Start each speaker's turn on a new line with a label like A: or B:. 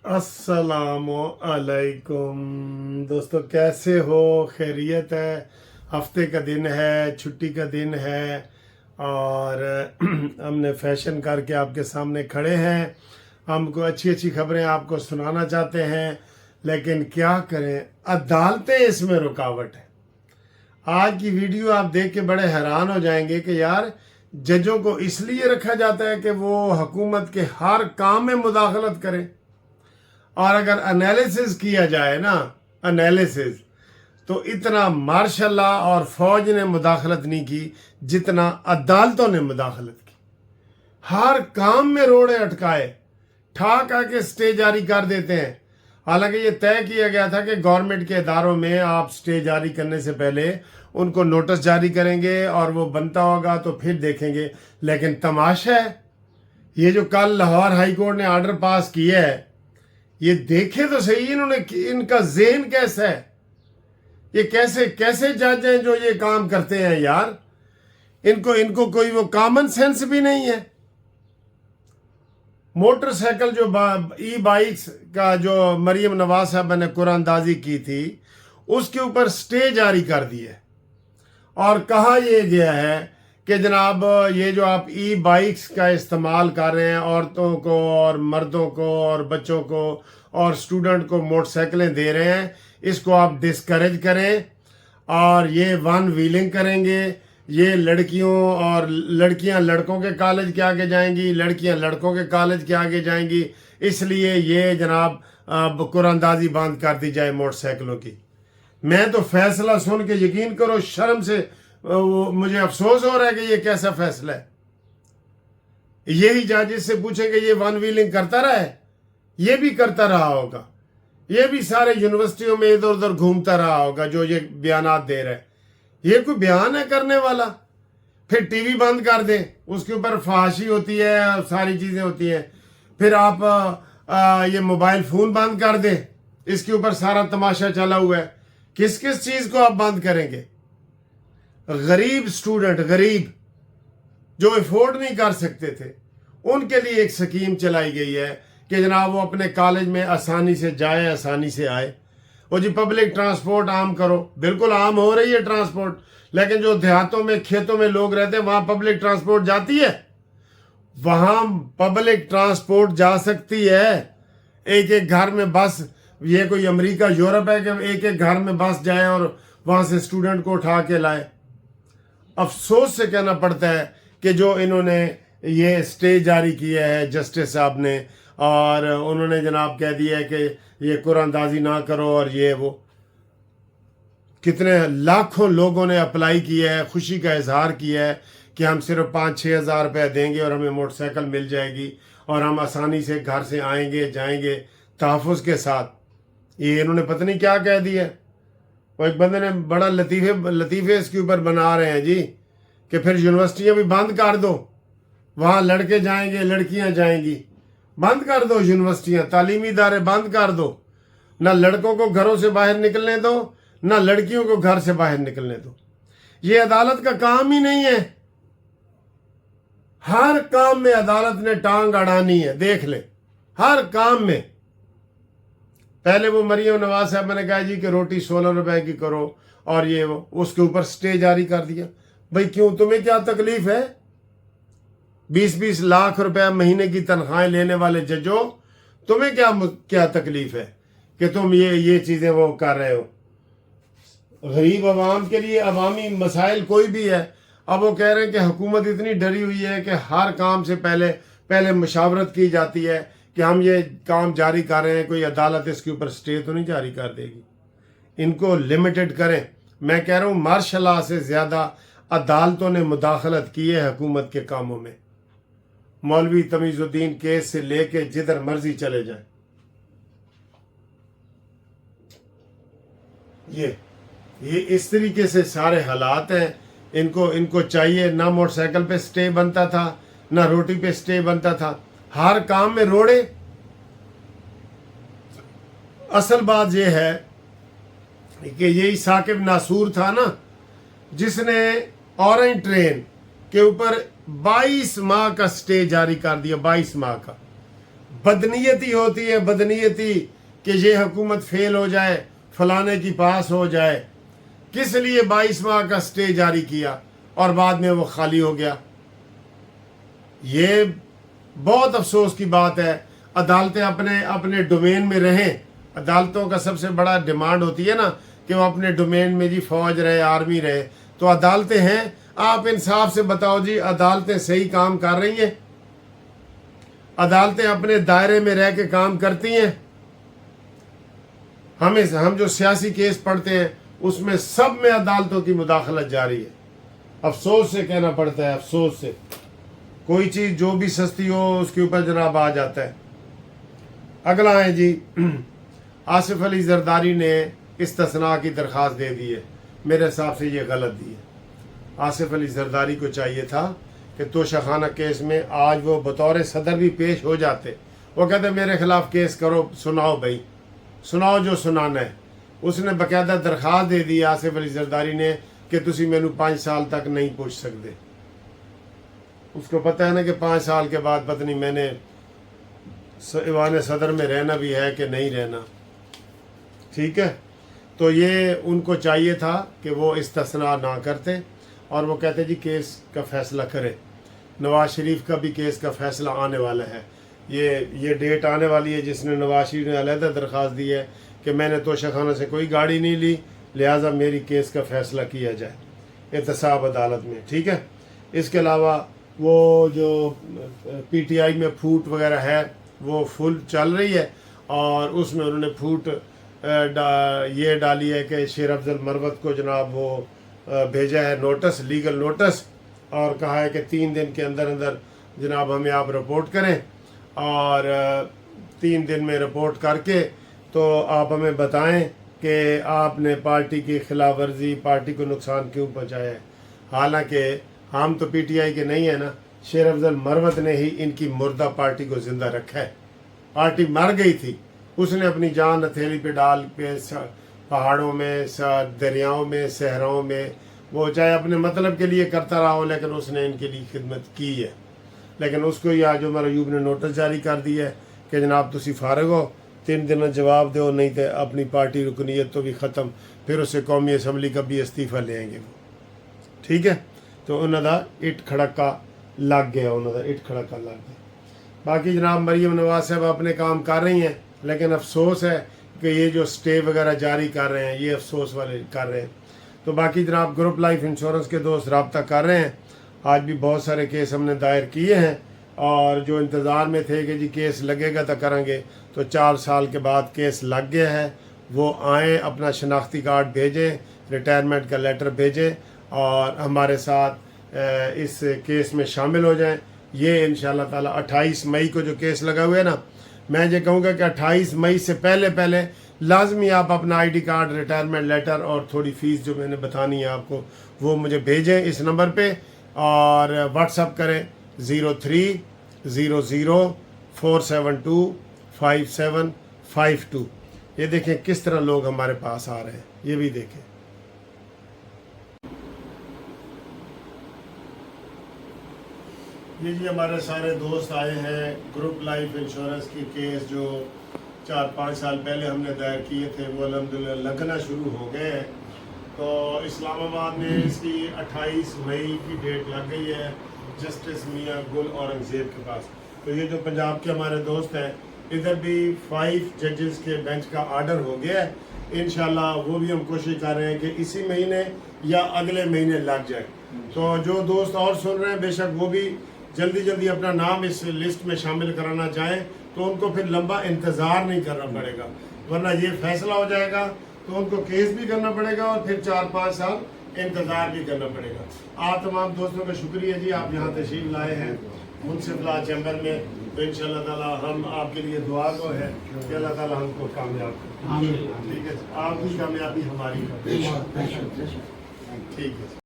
A: अस्सलामु अलैकुम दोस्तों, कैसे हो? खैरियत है? हफ्ते का दिन है, छुट्टी का दिन है और हमने फैशन करके आपके सामने खड़े हैं। हमको अच्छी अच्छी खबरें आपको सुनाना चाहते हैं, लेकिन क्या करें, अदालतें इसमें रुकावट है। आज की वीडियो आप देख के बड़े हैरान हो जाएंगे कि यार, जजों को इसलिए रखा जाता है कि वो हुकूमत के हर काम में मुदाखलत करें, और अगर एनालिसिस किया जाए ना, एनालिसिस, तो इतना मार्शल्लाह और फौज ने मुदाखलत नहीं की जितना अदालतों ने मुदाखलत की। हर काम में रोड़े अटकाए, ठाक आके स्टे जारी कर देते हैं। हालांकि ये तय किया गया था कि गवर्नमेंट के इदारों में आप स्टे जारी करने से पहले उनको नोटिस जारी करेंगे और वो बनता होगा तो फिर देखेंगे। लेकिन तमाशा है, ये जो कल लाहौर हाई कोर्ट ने ऑर्डर पास किया है, ये देखे तो सही इन्होंने, इनका ज़हन कैसा है, ये कैसे कैसे जज हैं जो ये काम करते हैं यार। इनको कोई वो कॉमन सेंस भी नहीं है। मोटरसाइकिल जो ई बाइक्स का जो मरियम नवाज साहब ने कुरानदाजी की थी, उसके ऊपर स्टे जारी कर दिए और कहा यह गया है कि जनाब, ये जो आप ई बाइक्स का इस्तेमाल कर रहे हैं, औरतों को और मर्दों को और बच्चों को और स्टूडेंट को मोटरसाइकिलें दे रहे हैं, इसको आप डिस्करेज करें और ये वन व्हीलिंग करेंगे। ये लड़कियों और लड़कियां लड़कों के कॉलेज के आगे जाएंगी, लड़कियां लड़कों के कॉलेज के आगे जाएंगी, इसलिए ये जनाब कुरानदाजी बंद कर दी जाए मोटरसाइकिलों की। मैं तो फैसला सुन के यकीन करो शर्म से मुझे अफसोस हो रहा है कि ये कैसा फैसला है। यही जज इससे पूछेंगे ये वन व्हीलिंग करता रहा है, ये भी करता रहा होगा, ये भी सारे यूनिवर्सिटियों में इधर उधर घूमता रहा होगा जो ये बयानात दे रहा है। ये कोई बयान है करने वाला? फिर टीवी बंद कर दें, उसके ऊपर फहाशी होती है, सारी चीजें होती हैं। फिर आप ये मोबाइल फोन बंद कर दें, इसके ऊपर सारा तमाशा चला हुआ है। किस किस चीज को आप बंद करेंगे? गरीब स्टूडेंट, गरीब जो अफोर्ड नहीं कर सकते थे, उनके लिए एक स्कीम चलाई गई है कि जनाब वो अपने कॉलेज में आसानी से जाए, आसानी से आए। वो जी पब्लिक ट्रांसपोर्ट आम करो, बिल्कुल आम हो रही है ट्रांसपोर्ट, लेकिन जो देहातों में खेतों में लोग रहते हैं वहां पब्लिक ट्रांसपोर्ट जाती है? वहां पब्लिक ट्रांसपोर्ट जा सकती है। एक एक घर में बस, ये कोई अमेरिका यूरोप है कि एक एक घर में बस जाए और वहां से स्टूडेंट को उठा के लाए। अफसोस से कहना पड़ता है कि जो इन्होंने ये स्टे जारी किया है जस्टिस साहब ने, और उन्होंने जनाब कह दिया है कि ये कुरानदाजी ना करो, और ये वो कितने लाखों लोगों ने अप्लाई किया है, खुशी का इजहार किया है कि हम सिर्फ 5-6 हज़ार रुपये देंगे और हमें मोटरसाइकिल मिल जाएगी और हम आसानी से घर से आएंगे जाएंगे तहफ़्फ़ुज़ के साथ। ये इन्होंने पता नहीं क्या कह दिया। और एक बंदे ने बड़ा लतीफ़े इसके ऊपर बना रहे हैं जी कि फिर यूनिवर्सिटियाँ भी बंद कर दो, वहाँ लड़के जाएंगे लड़कियाँ जाएंगी। बंद कर दो यूनिवर्सिटियाँ, तालीमी इदारे बंद कर दो। ना लड़कों को घरों से बाहर निकलने दो, ना लड़कियों को घर से बाहर निकलने दो। ये अदालत का काम ही नहीं है। हर काम में अदालत ने टांग अड़ानी है, देख ले, हर काम में। पहले वो मरियम नवाज साहब ने कहा जी कि रोटी 16 रुपए की करो, और ये वो उसके ऊपर स्टे जारी कर दिया। भाई क्यों, तुम्हें क्या तकलीफ है? 20-20 लाख रुपए महीने की तनख्वाहें लेने वाले जजों, तुम्हें क्या तकलीफ है कि तुम ये चीजें वो कर रहे हो? गरीब आवाम के लिए अवामी मसाइल कोई भी है, अब वो कह रहे हैं कि हुकूमत इतनी डरी हुई है कि हर काम से पहले मशावरत की जाती है कि हम ये काम जारी कर रहे हैं, कोई अदालत इसके ऊपर स्टे तो नहीं जारी कर देगी। इनको लिमिटेड करें। मैं कह रहा हूँ मार्शल से ज्यादा अदालतों ने मुदाखलत की है हुकूमत के कामों में। मौलवी तमीजुद्दीन केस से लेके जिधर मर्जी चले जाएं, ये इस तरीके से सारे हालात हैं। इनको चाहिए, ना मोटरसाइकिल पे स्टे बनता था, ना रोटी पे स्टे बनता था, हर काम में रोड़े। असल बात यह है कि यही साकिब नासूर था ना, जिसने ऑरेंज ट्रेन के ऊपर 22 माह का स्टे जारी कर दिया। 22 माह का بدنیتی ہوتی ہے, بدنیتی کہ یہ حکومت فیل ہو جائے, فلانے کی پاس ہو جائے. کس لیے 22 ماہ کا سٹے جاری کیا اور بعد میں وہ خالی ہو گیا؟ یہ بہت افسوس کی بات ہے. عدالتیں اپنے ڈومین میں رہیں. عدالتوں کا سب سے بڑا ڈیمانڈ ہوتی ہے نا کہ وہ اپنے ڈومین میں جی فوج رہے, آرمی رہے. تو عدالتیں ہیں, آپ انصاف سے بتاؤ جی عدالتیں صحیح کام کر رہی ہیں؟ عدالتیں اپنے دائرے میں رہ کے کام کرتی ہیں؟ ہم جو سیاسی کیس پڑھتے ہیں اس میں سب میں عدالتوں کی مداخلت جاری ہے. افسوس سے کہنا پڑتا ہے, افسوس سے. کوئی چیز جو بھی سستی ہو اس کے اوپر جناب آ جاتا ہے. اگلا ہے جی, آصف علی زرداری نے استثناء کی درخواست دے دی ہے. میرے حساب سے یہ غلط دی ہے. آصف علی زرداری کو چاہیے تھا کہ توشہ خانہ کیس میں آج وہ بطور صدر بھی پیش ہو جاتے. وہ کہتے میرے خلاف کیس کرو, سناؤ بھائی, سناؤ جو سنانا ہے. اس نے باقاعدہ درخواست دے دی آصف علی زرداری نے کہ تسی مینوں 5 سال تک نہیں پوچھ سکتے. اس کو پتہ ہے نا کہ 5 سال کے بعد پتہ نہیں میں نے ایوان صدر میں رہنا بھی ہے کہ نہیں رہنا. ٹھیک ہے, تو یہ ان کو چاہیے تھا کہ وہ استثناء نہ کرتے اور وہ کہتے جی کیس کا فیصلہ کرے. نواز شریف کا بھی کیس کا فیصلہ آنے والا ہے. یہ ڈیٹ آنے والی ہے جس نے نواز شریف نے علیحدہ درخواست دی ہے کہ میں نے توشہ خانہ سے کوئی گاڑی نہیں لی, لہٰذا میری کیس کا فیصلہ کیا جائے احتساب عدالت میں. ٹھیک ہے. اس کے علاوہ وہ جو پی ٹی آئی میں پھوٹ وغیرہ ہے وہ فل چل رہی ہے, اور اس میں انہوں نے پھوٹ یہ ڈالی ہے کہ شیر افضل مروت کو جناب وہ بھیجا ہے نوٹس, لیگل نوٹس, اور کہا ہے کہ 3 دن کے اندر جناب ہمیں آپ رپورٹ کریں, اور 3 دن میں رپورٹ کر کے تو آپ ہمیں بتائیں کہ آپ نے پارٹی کی خلاف ورزی, پارٹی کو نقصان کیوں پہنچایا ہے. حالانکہ ہم تو پی ٹی آئی کے نہیں ہیں نا, شیر افضل مروت نے ہی ان کی مردہ پارٹی کو زندہ رکھا ہے. پارٹی مر گئی تھی, اس نے اپنی جان ہتھیلی پہ ڈال کے پہاڑوں میں, دریاؤں میں, صحراؤں میں, وہ چاہے اپنے مطلب کے لیے کرتا رہا ہو لیکن اس نے ان کے لیے خدمت کی ہے. لیکن اس کو یہ عمر ایوب نے نوٹس جاری کر دی ہے کہ جناب تسی فارغ ہو, 3 دن جواب دو, نہیں تو اپنی پارٹی رکنیت تو بھی ختم, پھر اسے قومی اسمبلی کا بھی استعفیٰ لیں گے وہ. ٹھیک ہے. تو انہوں دا اٹ کھڑکا لگ گیا, انہوں دا اٹ کھڑکا لگ گیا. باقی جناب مریم نواز صاحب اپنے کام کر رہی ہیں, لیکن افسوس ہے کہ یہ جو سٹے وغیرہ جاری کر رہے ہیں یہ افسوس والے کر رہے ہیں. تو باقی جناب گروپ لائف انشورنس کے دوست رابطہ کر رہے ہیں. آج بھی بہت سارے کیس ہم نے دائر کیے ہیں, اور جو انتظار میں تھے کہ جی کیس لگے گا تو کریں گے, تو 4 سال کے بعد کیس لگ گیا ہے. وہ آئیں, اپنا شناختی کارڈ بھیجیں, ریٹائرمنٹ کا لیٹر بھیجیں, اور ہمارے ساتھ اس کیس میں شامل ہو جائیں. یہ انشاءاللہ تعالی 28 مئی کو جو کیس لگا ہوا ہے نا, میں یہ کہوں گا کہ 28 مئی سے پہلے لازمی آپ اپنا I D card, retirement letter اور تھوڑی فیس جو میں نے بتانی ہے آپ کو وہ مجھے بھیجیں اس نمبر پہ, اور واٹس اپ کریں 030047255752. یہ دیکھیں کس طرح لوگ ہمارے پاس آ رہے ہیں, یہ بھی دیکھیں. یہ جی ہمارے سارے دوست آئے ہیں. گروپ لائف انشورنس کی کیس جو 4-5 سال پہلے ہم نے دائر کیے تھے وہ الحمدللہ لگنا شروع ہو گئے ہیں. تو اسلام آباد میں اس کی 28 مئی کی ڈیٹ لگ گئی ہے جسٹس میاں گل اورنگزیب کے پاس. تو یہ جو پنجاب کے ہمارے دوست ہیں, ادھر بھی 5 ججز کے بینچ کا آرڈر ہو گیا ہے. انشاءاللہ وہ بھی ہم کوشش کر رہے ہیں کہ اسی مہینے یا اگلے مہینے لگ جائے. تو جو دوست اور سن رہے ہیں بے شک وہ بھی جلدی اپنا نام اس لسٹ میں شامل کرانا چاہیں, تو ان کو پھر لمبا انتظار نہیں کرنا پڑے گا, ورنہ یہ فیصلہ ہو جائے گا تو ان کو کیس بھی کرنا پڑے گا اور پھر 4-5 سال انتظار بھی کرنا پڑے گا. آپ تمام دوستوں کا شکریہ جی, آپ یہاں تشریف لائے ہیں منصف لا چیمبر میں. تو انشاءاللہ تعالی ہم آپ کے لیے دعا کو ہے کہ اللہ تعالی ہم کو کامیاب کرے. ٹھیک ہے, آپ کی کامیابی ہماری. ٹھیک ہے.